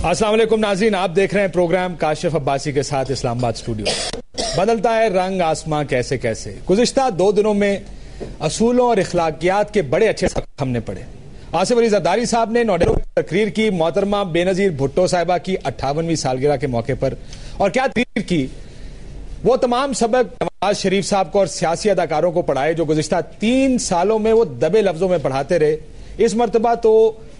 अस्सलाम वालेकुम नाज़रीन, आप देख रहे हैं प्रोग्राम काशिफ अब्बासी के साथ इस्लामाबाद स्टूडियो। बदलता है रंग आसमां कैसे कैसे। गुज़िश्ता 2 दिनों में असूलों और इखलाकियात के बड़े अच्छे सबक हमने पढ़े। आसिफ अली जरदारी साहब ने नोडेरो तकरीर की मोहतरमा बेनज़ीर भुट्टो साहिबा की 58वीं सालगिरह के मौके पर, और क्या तकरीर की। वो तमाम सबक नवाज शरीफ साहब को और सियासी अदाकारों को पढ़ाए जो गुज़िश्ता 3 सालों में वो दबे लफ्जों में पढ़ाते रहे। इस मरतबा तो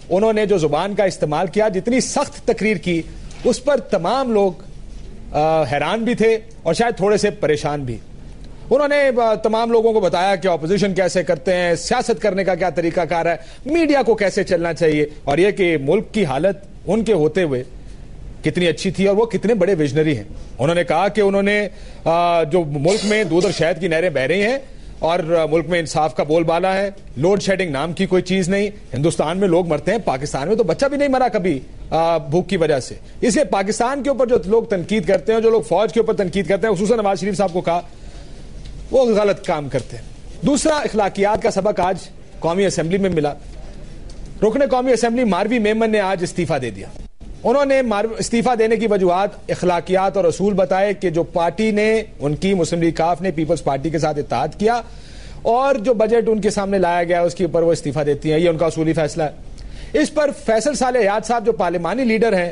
उन्होंने जो जुबान का इस्तेमाल किया, जितनी सख्त तकरीर की, उस पर तमाम लोग हैरान भी थे और शायद थोड़े से परेशान भी। उन्होंने तमाम लोगों को बताया कि ऑपोजिशन कैसे करते हैं, सियासत करने का क्या तरीकाकार है, मीडिया को कैसे चलना चाहिए, और यह कि मुल्क की हालत उनके होते हुए कितनी अच्छी थी और वो कितने बड़े विजनरी हैं। उन्होंने कहा कि उन्होंने जो मुल्क में दूध और शहद की नहरें बह रही हैं और मुल्क में इंसाफ का बोलबाला है, लोड शेडिंग नाम की कोई चीज नहीं। हिंदुस्तान में लोग मरते हैं, पाकिस्तान में तो बच्चा भी नहीं मरा कभी भूख की वजह से। इसलिए पाकिस्तान के ऊपर जो लोग तनकीद करते हैं, जो लोग फौज के ऊपर तनकीद करते हैं, खुसूसन नवाज शरीफ साहब को कहा, वो गलत काम करते हैं। दूसरा इखलाकियात का सबक आज कौमी असम्बली में मिला। रुकने कौमी असम्बली मारवी मेमन ने आज इस्तीफा दे दिया। उन्होंने इस्तीफा देने की वजूहात इखलाकियात और असूल बताए कि जो पार्टी ने, उनकी मुस्लिम लीग काफ ने पीपल्स पार्टी के साथ इत्तेहाद किया और जो बजट उनके सामने लाया गया उसके ऊपर वो इस्तीफा देती हैं। ये उनका असूली फैसला है। इस पर फैसल साले हयात साहब जो पार्लिमानी लीडर हैं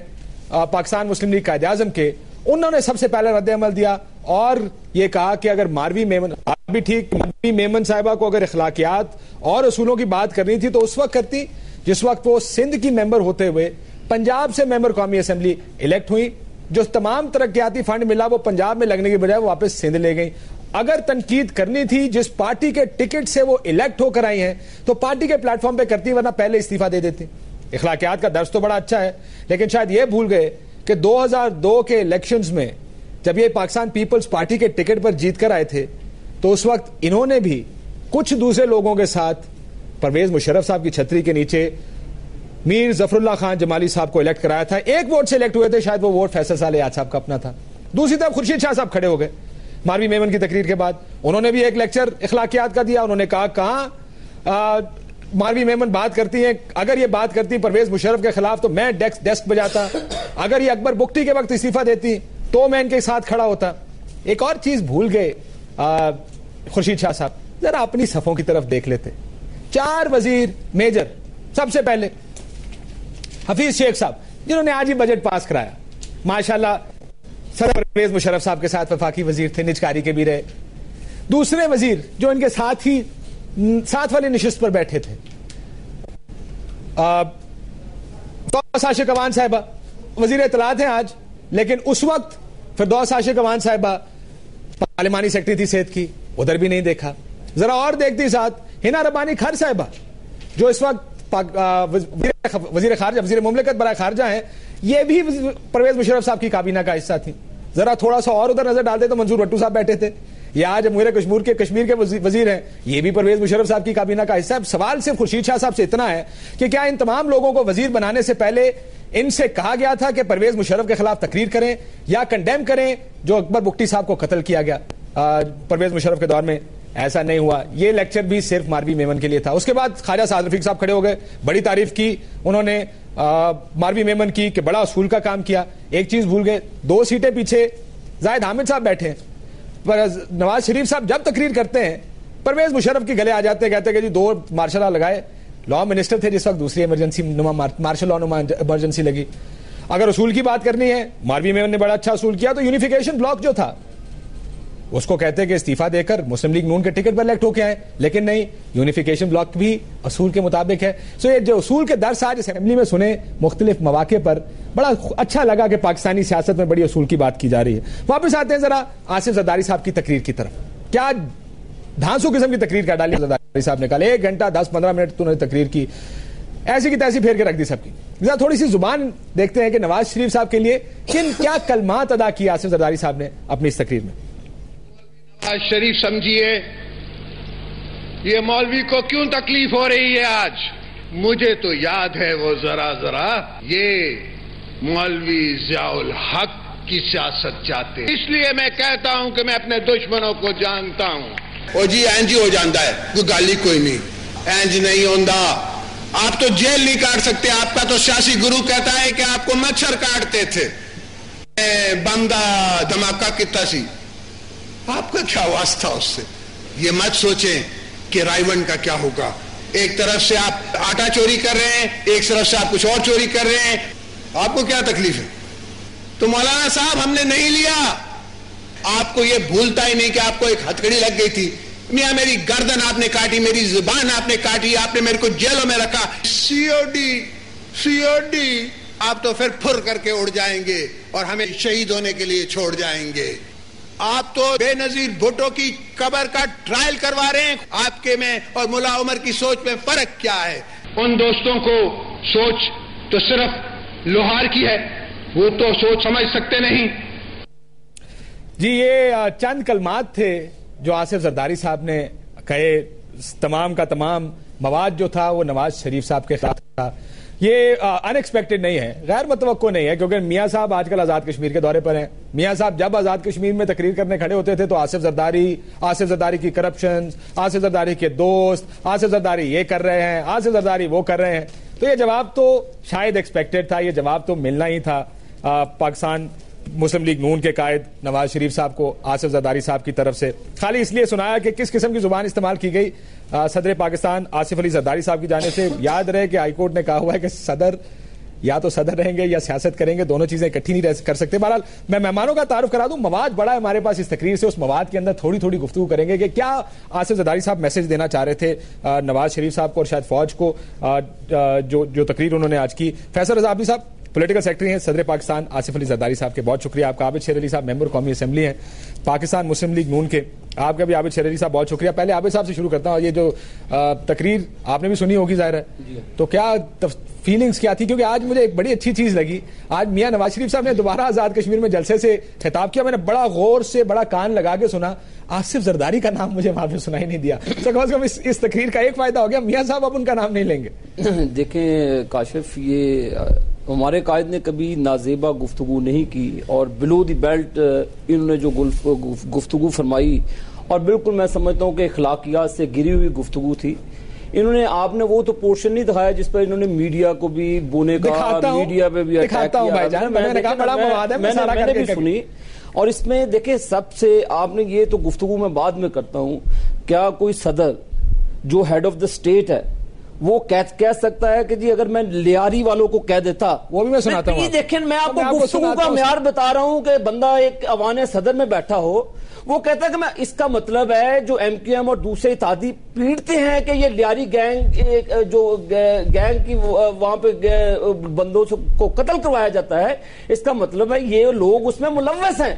पाकिस्तान मुस्लिम लीग कायदे आजम के, उन्होंने सबसे पहले रद्द अमल दिया और ये कहा कि अगर मारवी मेमन, आप भी ठीक, मारवी मेमन साहिबा को अगर इखलाकियात और असूलों की बात करनी थी तो उस वक्त करती जिस वक्त वो सिंध की मेंबर होते हुए पंजाब से मेंबर कौमी असेंबली इलेक्ट हुई। जो तमाम तरक्याती फंड मिला वो पंजाब में लगने की बजाय वो वापस सिंध ले गई। अगर तनकीद करनी थी जिस पार्टी के टिकट से वो इलेक्ट होकर आई हैं तो पार्टी के प्लेटफॉर्म पे करती, वरना पहले इस्तीफा दे देती। इखलाकियात का दर्ज तो बड़ा अच्छा है, लेकिन शायद ये भूल गए कि 2002 के इलेक्शंस में जब ये पाकिस्तान पीपल्स पार्टी के टिकट पर जीत कर आए थे तो उस वक्त इन्होंने भी कुछ दूसरे लोगों के साथ परवेज मुशर्रफ साहब की छतरी के नीचे मीर जफरुल्लाह खान जमाली साहब को इलेक्ट कराया था। 1 वोट से इलेक्ट हुए थे, शायद वो वोट फैसल साले हयात साहब का अपना था। दूसरी तरफ खुर्शीद शाह साहब खड़े हो गए मारवी मेमन की तकरीर के बाद। उन्होंने भी एक लेक्चर इखलाकियात का दिया। उन्होंने कहा मारवी मेमन बात करती है, अगर ये बात करती परवेज मुशर्रफ के खिलाफ तो मैं डेस्क बजाता, अगर ये अकबर बुख्ती के वक्त इस्तीफा देती तो मैं इनके साथ खड़ा होता। एक और चीज भूल गए खुर्शीद शाह साहब, जरा अपनी सफों की तरफ देख लेते। 4 वजीर मेजर, सबसे पहले हफीज शेख साहब जिन्होंने आज ही बजट पास कराया, माशाल्लाह सदर परवेज मुशर्रफ साहब के साथ वफाकी वजीर थे, निजकारी के भी रहे। दूसरे वजीर जो इनके साथ वाली नशिस्त पर बैठे थे, आशिक अवान साहिबा वजीर इत्तलात हैं आज, लेकिन उस वक्त फिरदौस आशिक अवान साहिबा पार्लिमानी सेक्रेटरी थी सेहत की, उधर भी नहीं देखा। जरा और देखती साथ हिना रब्बानी खर साहिबा जो इस वक्त वजीर खारजा, वजीर मुमलिकत बराए खारजा हैं, ये भी परवेज मुशर्रफ साहब की काबीना का हिस्सा थी। जरा थोड़ा सा और उधर नजर डालते तो मंजूर भट्टू साहब बैठे थे। ये आज अमीर कश्मीर के वजीर हैं, ये भी परवेज मुशर्रफ साहब की काबीना का हिस्सा है। सवाल सिर्फ खुर्शीद शाह साहब से इतना है कि क्या इन तमाम लोगों को वजीर बनाने से पहले इनसे कहा गया था कि परवेज मुशर्रफ के खिलाफ तकरीर करें या कंडेम करें जो अकबर बुख्ती साहब को कत्ल किया गया परवेज मुशर्रफ के दौर में? ऐसा नहीं हुआ। ये लेक्चर भी सिर्फ मारवी मेमन के लिए था। उसके बाद ख्वाजा साद रफीक साहब खड़े हो गए, बड़ी तारीफ की उन्होंने मारवी मेमन की कि बड़ा असूल का काम किया। एक चीज भूल गए, 2 सीटें पीछे जाहिद हामिद साहब बैठे हैं, पर नवाज शरीफ साहब जब तकरीर करते हैं परवेज मुशर्रफ के गले आ जाते हैं, कहते हैं कि जी 2 मार्शल लॉ लगाए। लॉ मिनिस्टर थे जिस वक्त, दूसरी इमरजेंसी मार्शल लॉ इमरजेंसी लगी। अगर असूल की बात करनी है, मारवी मेमन ने बड़ा अच्छा असूल किया। तो यूनिफिकेशन ब्लॉक जो था उसको कहते हैं कि इस्तीफा देकर मुस्लिम लीग नून के टिकट पर इलेक्ट होके आए, लेकिन नहीं, यूनिफिकेशन ब्लॉक भी असूल के मुताबिक है। सो ये जो असूल के दर्स आज असेंबली में सुने मुख्तलिफ मौके पर, बड़ा अच्छा लगा कि पाकिस्तानी सियासत में बड़ी असूल की बात की जा रही है। वापस आते हैं जरा आसिफ जरदारी साहब की तकरीर की तरफ। क्या धांसू किस्म की तकरीर कर डाली जरदारी साहब ने? कल 1 घंटा 10-15 मिनट तो उन्होंने तकरीर की, ऐसी की तैसी फेर के रख दी सबकी। जरा थोड़ी सी जुबान देखते हैं कि नवाज शरीफ साहब के लिए क्या कलमात अदा किया आसिफ जरदारी साहब ने अपनी इस तकरीर में। आज शरीफ समझिए, ये मौलवी को क्यों तकलीफ हो रही है आज? मुझे तो याद है वो जरा ये मौलवी जियाउल हक की सियासत चाहते, इसलिए मैं कहता हूं कि मैं अपने दुश्मनों को जानता हूं। ओ जी इंज हो जाता है, कोई गल ही कोई नहीं, इंज नहीं होता। आप तो जेल नहीं काट सकते। आपका तो सियासी गुरु कहता है कि आपको मच्छर काटते थे, बंदा धमाका कितना सी, आपका क्या वास्ता उससे। ये मत सोचें कि रायवन का क्या होगा। एक तरफ से आप आटा चोरी कर रहे हैं, एक तरफ से आप कुछ और चोरी कर रहे हैं, आपको क्या तकलीफ है। तो मौलाना साहब हमने नहीं लिया। आपको ये भूलता ही नहीं कि आपको एक हथकड़ी लग गई थी। मियां मेरी गर्दन आपने काटी, मेरी जुबान आपने काटी, आपने मेरे को जेलों में रखा। सीओडी आप तो फिर फुर करके उड़ जाएंगे और हमें शहीद होने के लिए छोड़ जाएंगे। आप तो बेनजीर भुट्टो की कब्र का ट्रायल करवा रहे हैं। आपके में और मुल्ला उमर की सोच में फर्क क्या है। उन दोस्तों को सोच तो सिर्फ लोहार की है, वो तो सोच समझ सकते नहीं। जी, ये चंद कलमात थे जो आसिफ जरदारी साहब ने कहे। तमाम का तमाम मवाद जो था वो नवाज शरीफ साहब के साथ था। ये अनएक्सपेक्टेड नहीं है, गैर मुतवक्को नहीं है, क्योंकि मियां साहब आजकल आजाद कश्मीर के दौरे पर हैं। मियां साहब जब आजाद कश्मीर में तकरीर करने खड़े होते थे तो आसिफ जरदारी की करप्शन, आसिफ जरदारी के दोस्त, आसिफ जरदारी ये कर रहे हैं, आसिफ जरदारी वो कर रहे हैं। तो ये जवाब तो शायद एक्सपेक्टेड था, ये जवाब तो मिलना ही था। पाकिस्तान मुस्लिम लीग नून के कायद नवाज शरीफ साहब को आसिफ जरदारी साहब की तरफ से खाली इसलिए सुनाया कि किस किस्म की जुबान इस्तेमाल की गई सदर पाकिस्तान आसिफ अली जरदारी साहब की जाने से। याद रहे कि हाईकोर्ट ने कहा हुआ है कि सदर या तो सदर रहेंगे या सियासत करेंगे, दोनों चीजें इकट्ठी नहीं कर सकते। बहरहाल मैं मेहमानों का तारुफ करा दूं, मवाद बड़ा है हमारे पास इस तकरीर से। उस मवाद के अंदर थोड़ी थोड़ी गुफ्तगू करेंगे कि क्या आसिफ जरदारी साहब मैसेज देना चाह रहे थे नवाज शरीफ साहब को और शायद फौज को। जो तकरीर उन्होंने आज की। फैसल रजा आबदी साहब पॉलिटिकल सेक्रेटरी हैं सदर पाकिस्तान आसिफ अली जरदारी साहब के, बहुत शुक्रिया आपका। आबिद शेर अली साहब मेंबर कौमी असेंबली हैं पाकिस्तान मुस्लिम लीग नून के, आपका भी आबिद शेर अली साहब बहुत शुक्रिया। पहले आबिद साहब से शुरू करता हूँ। ये जो तकरीर आपने भी सुनी होगी जाहिर है, तो क्या फीलिंग्स क्या थी? क्योंकि आज मुझे एक बड़ी अच्छी चीज लगी, आज मियां नवाज शरीफ साहब ने दोबारा आजाद कश्मीर में जलसे से खिताब किया। मैंने बड़ा गौर से बड़ा कान लगा के सुना, आसिफ जरदारी का नाम मुझे वहां पे सुनाई नहीं दिया। तो कम से कम इस तकरीर का एक फायदा हो गया, मियां साहब अब उनका नाम नहीं लेंगे। देखें काशिफ, ये हमारे कायद ने कभी नाजेबा गुफ्तगू नहीं की और बिलो द बेल्ट इन्होंने जो गुफ्तगू फरमाई, और बिल्कुल मैं समझता हूँ कि अखलाकियात से गिरी हुई गुफ्तगू थी। इन्होंने आपने वो तो पोर्शन नहीं दिखाया जिस पर इन्होंने मीडिया को भी बोने का, मीडिया पे भी अटैक किया। मैंने भी सुनी। और इसमें देखे सबसे आपने ये तो गुफ्तगू मैं बाद में करता हूँ, क्या कोई सदर जो हेड ऑफ द स्टेट है वो कह सकता है कि जी अगर मैं लियारी वालों को कह देता, वो भी मैं सुनाता हूं। देखें मैं आपको गुफ्तगू का म्यार बता रहा हूं कि बंदा एक अवाने सदर में बैठा हो, वो कहता है कि मैं, इसका मतलब है जो एमक्यूएम और दूसरे इत्तेहादी पीड़ते हैं कि ये लियारी गैंग जो गैंग की वहां पे बंदों को कत्ल करवाया जाता है, इसका मतलब है ये लोग उसमें मुलव्वस हैं।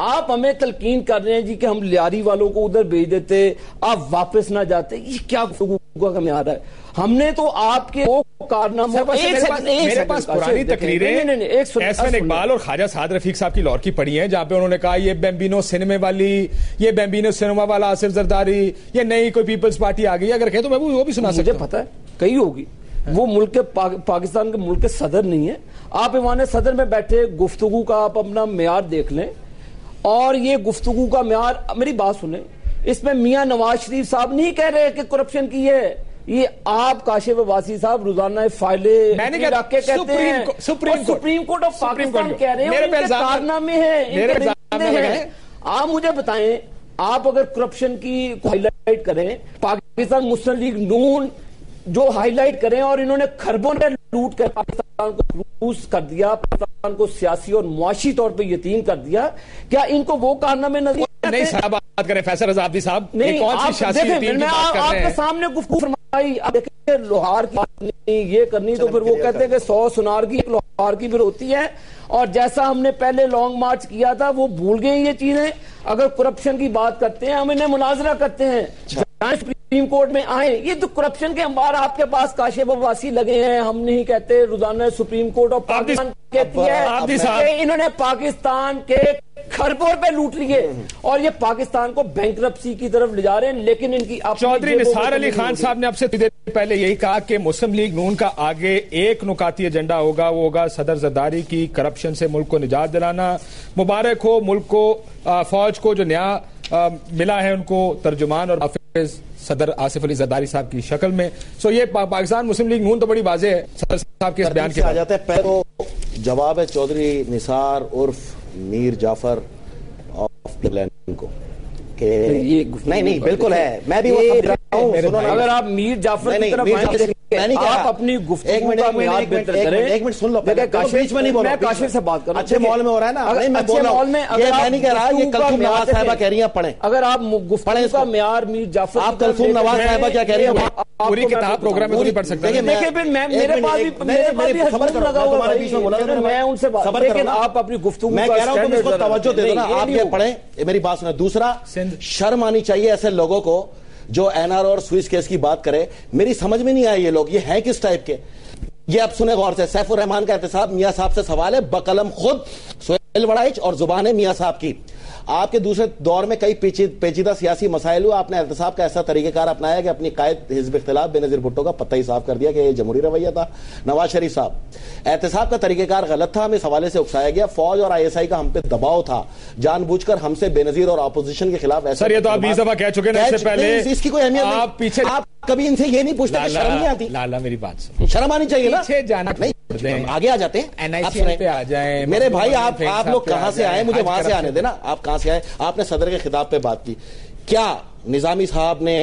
आप हमें तलकीन कर रहे हैं जी कि हम लियारी वालों को उधर भेज देते, आप वापस ना जाते, ये क्या गुफ्तगू का म्यार है? हमने तो आपके वो कारनामा मेरे पास पुरानी तकरीरें एहसन इकबाल और ख्वाजा साद रफीक साहब की लौर की पड़ी हैं, जहां पे उन्होंने कहा ये बैंबिनो सिनेमा वाला आसिफ जरदारी, ये नई कोई पीपल्स पार्टी आ गई। अगर कहे तो मैं वो भी सुना सकता हूं। मुझे पता है कही होगी, वो मुल्क के पाकिस्तान के मुल्क के सदर नहीं है। आप ईवान सदर में बैठे गुफ्तगू का आप अपना म्यार देख लें, और ये गुफ्तगू का म्यार, मेरी बात सुने, इसमें मियां नवाज शरीफ साहब नहीं कह रहे कि करप्शन की है, ये आप काशिफ अब्बासी साहब रोजाना फाइलें रख के कहते हैं, सुप्रीम कोर्ट ऑफ पाकिस्तान कह रहे हैं कारनामे हैं। आप मुझे बताएं, आप अगर करप्शन की हाईलाइट करें, पाकिस्तान मुस्लिम लीग नून जो हाईलाइट करें, और इन्होंने खरबों ने लूट कर पाकिस्तान को क्रूज कर दिया, पाकिस्तान को सियासी और मुआशी तौर पे यतीम कर दिया, क्या इनको वो कारनामे नजर नहीं? साहब बात करें फैसल रजा आबदी साहब, नहीं कौन सी सियासी यतीम की बात कर रहे हैं? आपके सामने गुफ्तगू फरमाई, आप देखिए लोहार की बात नहीं, ये करनी तो फिर वो कहते हैं कि 100 सुनार की एक लोहार की फिर होती है। और जैसा हमने पहले लॉन्ग मार्च किया था वो भूल गए ये चीजें। अगर करप्शन की बात करते हैं, हम इन्हें मुनाजरा करते हैं, सुप्रीम कोर्ट में आए। ये तो करप्शन के अंबार आपके पास काशिफ अब्बासी लगे हैं, हम नहीं कहते, रोजाना सुप्रीम कोर्ट ऑफ पाकिस्तान कहती है इन्होंने पाकिस्तान के खरबों पे लूट लिए और ये पाकिस्तान को बैंकरप्सी की तरफ ले जा रहे हैं। लेकिन इनकी चौधरी निसार अली खान साहब ने अब से देर पहले यही कहा कि मुस्लिम लीग नून का आगे एक नुकाती एजेंडा होगा, वो होगा सदर जरदारी की करप्शन से मुल्क को निजात दिलाना। मुबारक हो मुल्क को, फौज को जो नया मिला है उनको तर्जुमान और सदर आसिफ अली जरदारी साहब की शक्ल में। सो ये पाकिस्तान मुस्लिम लीग नून तो बड़ी वाज़ेह है सदर साहब के इस बयान के आ जाता है। पहले तो जवाब है चौधरी निसार उर्फ मीर जाफर ऑफ क्लिवलैंड को कि नहीं बिल्कुल है, मैं भी वो समझ रहा हूं। सुनो ना, अगर आप मीर जाफर की तरफ आप अपनी गुफ्तगू का मियाद बेहतर करें। एक मिनट सुन लो, बीच में नहीं बोलो। मैं काशिफ से बात कर रहा हूं। अच्छे माहौल में हो रहा है ना, मैं बोल रहा हूं, ये मैं नहीं कह रहा, ये कलसूम नवाज साहिबा कह रही हैं, पढ़ें। अगर आप गुफ्तगू का मियार मीर जाफर, आप कलसूम नवाज साहिबा क्या कह रही हैं? पूरी किताब प्रोग्राम में नहीं पढ़ सकते। देखिए मेरे पास भी लगा हुआ है, बीच में बोला मैं उनसे बात, लेकिन आप अपनी गुफ्तगू मैं कह रहा हूं तुम इसको तवज्जो दे दो ना, आप ये पढ़ें, मेरी बात सुने। दूसरा, शर्म आनी चाहिए ऐसे लोगों को जो एनआर और स्विच केस की बात करे। मेरी समझ में नहीं आया ये लोग, ये हैं किस टाइप के? ये आप सुने गौर से, सैफुर रहमान का एहतसाब मियां साहब से सवाल है, बकलम खुद सोहेल वड़ाइच और जुबान है मियां साहब की। आपके दूसरे दौर में कई पेचीदा सियासी मसाइल हुआ, आपने एहतसाब का ऐसा तरीकेकार अपनाया कि अपनी कायद हिज़्ब इख्तिलाफ बेनज़ीर भुट्टो का पत्ता ही साफ कर दिया कि यह जमहूरी रवैया था। नवाज शरीफ साहब, एहतसाब का तरीकेकार गलत था, हमें इस हवाले से उकसाया गया। फौज और आईएसआई का हम पे दबाव था, जानबूझकर हमसे बेनज़ीर और अपोजिशन के खिलाफ। सर ये तो आप 20 दफा कह चुके हैं, इससे पहले इसकी कोई अहमियत नहीं। आप पीछे, आप कभी इनसे ये नहीं पूछते, शर्म नहीं आती? लाला मेरी बात, शर्म आनी चाहिए ना। पीछे जाना नहीं, आगे आ जाते हैं, एनआईसी पे आ जाए। मेरे भाई आप लोग कहां से आए, मुझे वहां से आने देना। आप कहां से आए? आपने सदर के खिताब पे बात की, क्या निजामी साहब ने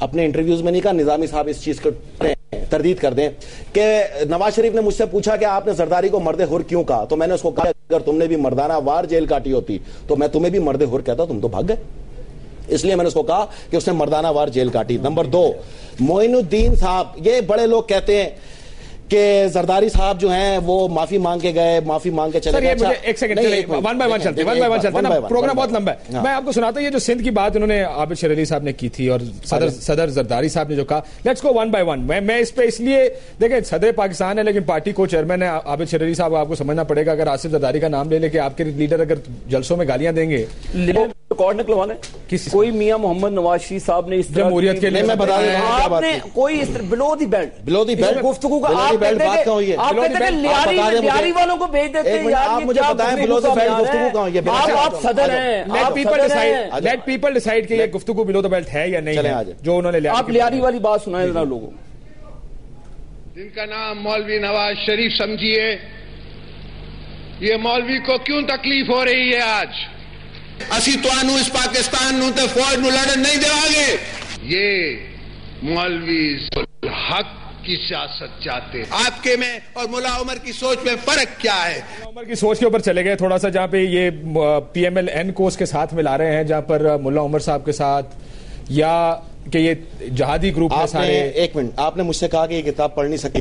अपने इंटरव्यूज में नहीं कहा? निजामी साहब इस चीज को तरदीद कर दें कि नवाज शरीफ ने मुझसे पूछा कि आपने जरदारी को मर्दे हुर क्यों कहा, तो मैंने उसको कहा अगर तुमने भी मर्दाना वार जेल काटी होती तो मैं तुम्हें भी मर्दे हुर कहता, तुम तो भाग गए। इसलिए मैंने उसको कहा कि उसने मर्दाना वार जेल काटी। नंबर 2, मोइनुद्दीन साहब, ये बड़े लोग कहते हैं कि जरदारी साहब जो हैं वो माफी मांग के गए, माफी मांग के चले गए। मुझे एक सेकंड, वन बाय वन चलते हैं, प्रोग्राम बहुत लंबा है। मैं आपको सुनाता हूं, ये जो सिंध की बात उन्होंने आबिद शेर अली साहब ने की थी और सदर जरदारी साहब ने जो कहा, let's go one by one. मैं इस पे इसलिए, देखें सदर पाकिस्तान है लेकिन पार्टी को चेयरमैन है आबिद शेर अली साहब, आपको समझना पड़ेगा। अगर आसिफ जरदारी का नाम ले लेके आपके लीडर अगर जलसों में गालियां देंगे, रिकॉर्ड निकलवा लें। कोई मियां मोहम्मद नवाज शरीफ साहब ने इस जमहूरियत के लिए, मैं बता रहा हूं, आपने कोई बिलो दी बेल्ट गुफ्तगू का बात क्या हुई है? आप कहते हैं लियारी वालों को भेज देते हैं यार, आप मुझे बताएं बिलो द बेल्ट गुफ्तगू कहां है? आप सदर हैं, लेट पीपल डिसाइड कि ये गुफ्तगू बिलो द बेल्ट है या नहीं है जो उन्होंने लिया। आप लियारी वाली बात सुनाएं जरा लोगों। जिनका नाम मौलवी नवाज शरीफ समझिए, ये मौलवी को क्यों तकलीफ हो रही है आज? असी तो इस पाकिस्तान नू ते फौज नू लड़न नहीं देवांगे। ये मौलवी हक की सियासत चाहते। आपके में और मुल्ला उमर की सोच में फर्क क्या है? उमर की सोच के ऊपर चले गए थोड़ा सा, जहां पे ये PMLN को उसके साथ मिला रहे हैं, जहां पर मुल्ला उमर साहब के साथ, या कि ये जहादी ग्रुप है सारे। एक मिनट, आपने मुझसे कहा कि ये किताब पढ़ नहीं सकी,